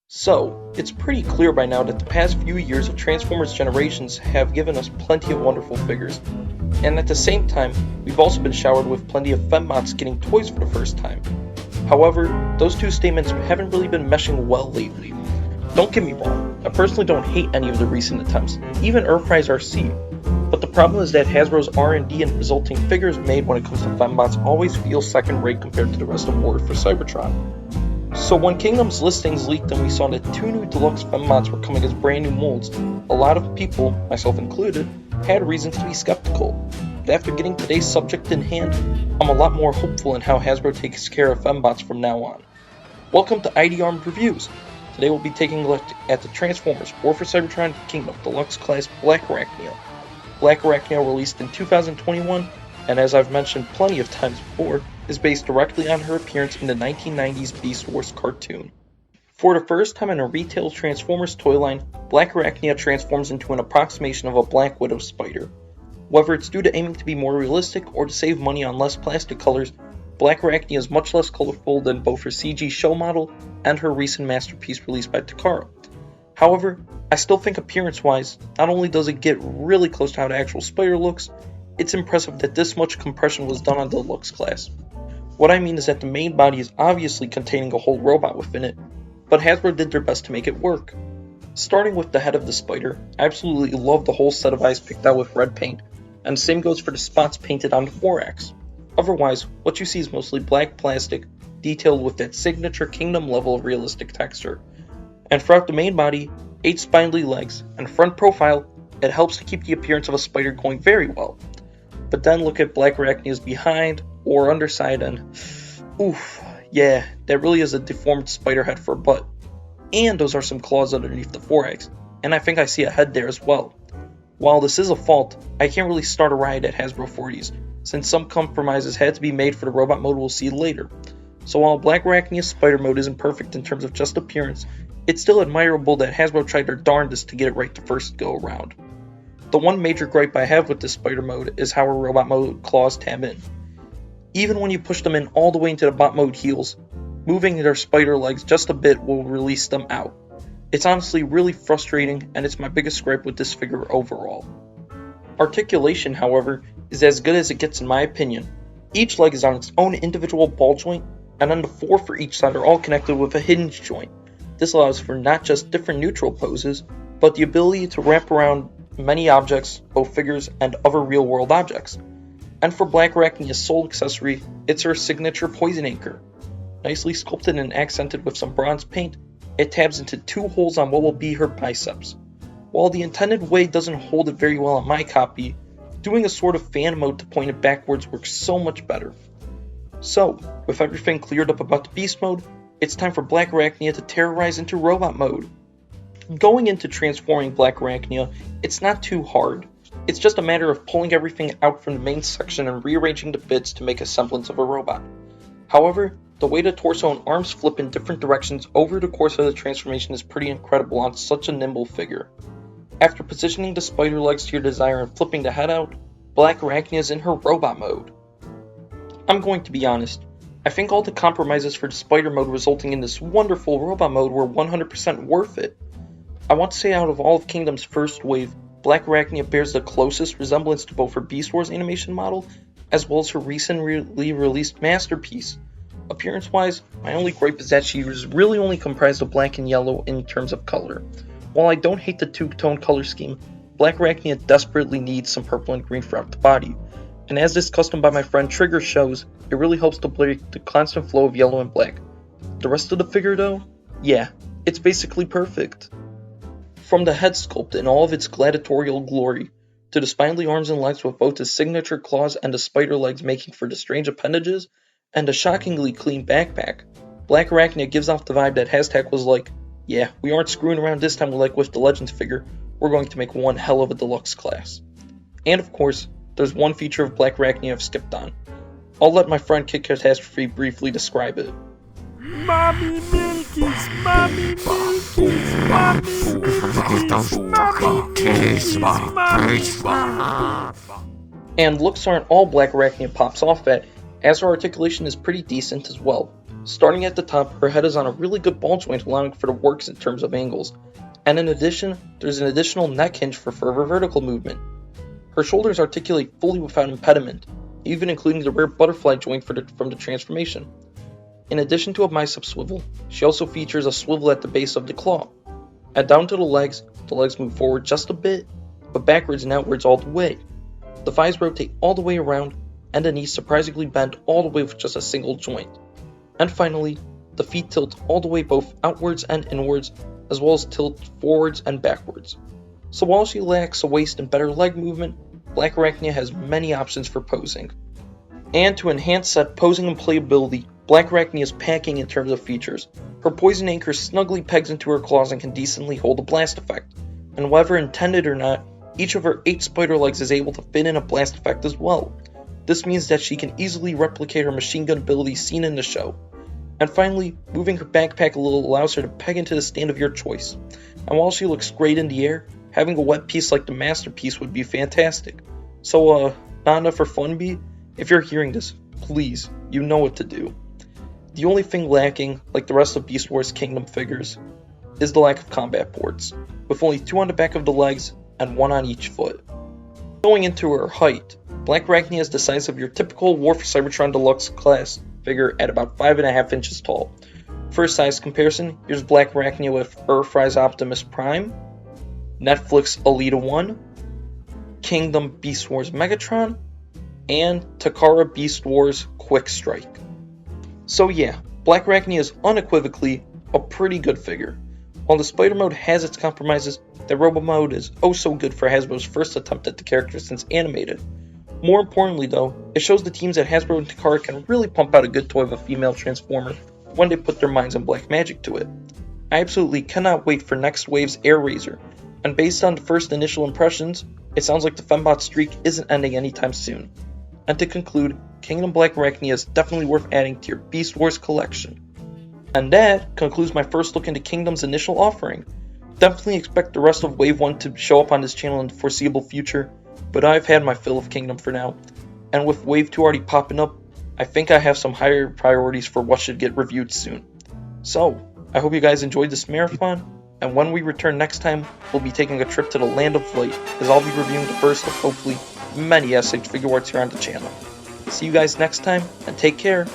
So, it's pretty clear by now that the past few years of Transformers generations have given us plenty of wonderful figures, and at the same time, we've also been showered with plenty of fembots getting toys for the first time. However, those two statements haven't really been meshing well lately. Don't get me wrong, I personally don't hate any of the recent attempts, even Earthrise RC, but the problem is that Hasbro's R&D and resulting figures made when it comes to fembots always feel second-rate compared to the rest of War for Cybertron. So when Kingdom's listings leaked and we saw that 2 new Deluxe fembots were coming as brand new molds, a lot of people, myself included, had reasons to be skeptical. But after getting today's subject in hand, I'm a lot more hopeful in how Hasbro takes care of fembots from now on. Welcome to IdArmed Reviews. Today we'll be taking a look at the Transformers War for Cybertron Kingdom Deluxe Class Blackarachnia. Blackarachnia released in 2021, and as I've mentioned plenty of times before, is based directly on her appearance in the 1990s Beast Wars cartoon. For the first time in a retail Transformers toy line, Blackarachnia transforms into an approximation of a Black Widow spider. Whether it's due to aiming to be more realistic or to save money on less plastic colors, Blackarachnia is much less colorful than both her CG show model and her recent masterpiece released by Takara. However, I still think appearance-wise, not only does it get really close to how the actual spider looks, it's impressive that this much compression was done on the Deluxe class. What I mean is that the main body is obviously containing a whole robot within it, but Hasbro did their best to make it work. Starting with the head of the spider, I absolutely love the whole set of eyes picked out with red paint, and the same goes for the spots painted on the thorax. Otherwise, what you see is mostly black plastic, detailed with that signature Kingdom level of realistic texture. And throughout the main body, 8 spindly legs, and front profile, it helps to keep the appearance of a spider going very well. But then look at Blackarachnia's behind or underside and oof, yeah, that really is a deformed spider head for a butt. And those are some claws underneath the thorax, and I think I see a head there as well. While this is a fault, I can't really start a riot at Hasbro 40s, since some compromises had to be made for the robot mode we'll see later. So while Blackarachnia's spider mode isn't perfect in terms of just appearance, it's still admirable that Hasbro tried their darndest to get it right the first go around. The one major gripe I have with this spider mode is how her robot mode claws tab in. Even when you push them in all the way into the bot mode heels, moving their spider legs just a bit will release them out. It's honestly really frustrating, and it's my biggest gripe with this figure overall. Articulation, however, is as good as it gets in my opinion. Each leg is on its own individual ball joint, and then the 4 for each side are all connected with a hinge joint. This allows for not just different neutral poses, but the ability to wrap around many objects, both figures and other real-world objects. And for Blackarachnia's sole accessory, it's her signature poison anchor. Nicely sculpted and accented with some bronze paint, it tabs into 2 holes on what will be her biceps. While the intended way doesn't hold it very well on my copy, doing a sort of fan mode to point it backwards works so much better. So, with everything cleared up about the beast mode, it's time for Blackarachnia to terrorize into robot mode. Going into transforming Blackarachnia, it's not too hard. It's just a matter of pulling everything out from the main section and rearranging the bits to make a semblance of a robot. However, the way the torso and arms flip in different directions over the course of the transformation is pretty incredible on such a nimble figure. After positioning the spider legs to your desire and flipping the head out, Blackarachnia is in her robot mode. I'm going to be honest, I think all the compromises for the spider mode resulting in this wonderful robot mode were 100% worth it. I want to say out of all of Kingdom's first wave, Blackarachnia bears the closest resemblance to both her Beast Wars animation model, as well as her recently released masterpiece. Appearance-wise, my only gripe is that she is really only comprised of black and yellow in terms of color. While I don't hate the 2-tone color scheme, Blackarachnia desperately needs some purple and green throughout the body. And as this custom by my friend Trigggerr shows, it really helps to break the constant flow of yellow and black. The rest of the figure though? Yeah, it's basically perfect. From the head sculpt in all of its gladiatorial glory, to the spindly arms and legs with both the signature claws and the spider legs making for the strange appendages, and a shockingly clean backpack, Blackarachnia gives off the vibe that Hashtag was like, yeah, we aren't screwing around this time like with the Legends figure, we're going to make one hell of a deluxe class. And of course, there's one feature of Blackarachnia I've skipped on. I'll let my friend Kit Katastrophe briefly describe it. Mommy milkies, mommy milkies, mommy milkies, mommy milkies. And looks aren't all Blackarachnia pops off at, as her articulation is pretty decent as well. Starting at the top, her head is on a really good ball joint, allowing for the works in terms of angles. And in addition, there's an additional neck hinge for further vertical movement. Her shoulders articulate fully without impediment, even including the rear butterfly joint from the transformation. In addition to a bicep swivel, she also features a swivel at the base of the claw. And down to the legs move forward just a bit, but backwards and outwards all the way. The thighs rotate all the way around, and the knees surprisingly bend all the way with just a single joint. And finally, the feet tilt all the way both outwards and inwards, as well as tilt forwards and backwards. So while she lacks a waist and better leg movement, Blackarachnia has many options for posing. And to enhance that posing and playability, Blackarachnia is packing in terms of features. Her poison anchor snugly pegs into her claws and can decently hold a blast effect. And whether intended or not, each of her 8 spider legs is able to fit in a blast effect as well. This means that she can easily replicate her machine gun abilities seen in the show. And finally, moving her backpack a little allows her to peg into the stand of your choice. And while she looks great in the air, having a wet piece like the masterpiece would be fantastic. So, not enough for Fun Bee? If you're hearing this, please, you know what to do. The only thing lacking, like the rest of Beast Wars Kingdom figures, is the lack of combat ports, with only 2 on the back of the legs and 1 on each foot. Going into her height, Blackarachnia is the size of your typical War for Cybertron Deluxe class figure at about 5.5 inches tall. For a size comparison, here's Blackarachnia with Earthrise Optimus Prime, Netflix Alita 1, Kingdom Beast Wars Megatron, and Takara Beast Wars Quick Strike. So yeah, Blackarachnia is unequivocally a pretty good figure. While the Spider Mode has its compromises, the Robo Mode is oh so good for Hasbro's first attempt at the character since animated. More importantly though, it shows the teams at Hasbro and Takara can really pump out a good toy of a female Transformer when they put their minds and black magic to it. I absolutely cannot wait for next wave's Air Razor, and based on the first initial impressions, it sounds like the Fembot streak isn't ending anytime soon. And to conclude, Kingdom Blackarachnia is definitely worth adding to your Beast Wars collection. And that concludes my first look into Kingdom's initial offering. Definitely expect the rest of Wave 1 to show up on this channel in the foreseeable future, but I've had my fill of Kingdom for now. And with Wave 2 already popping up, I think I have some higher priorities for what should get reviewed soon. So, I hope you guys enjoyed this marathon, and when we return next time, we'll be taking a trip to the Land of Light, as I'll be reviewing the first of hopefully many SH figure arts here on the channel. See you guys next time, and take care.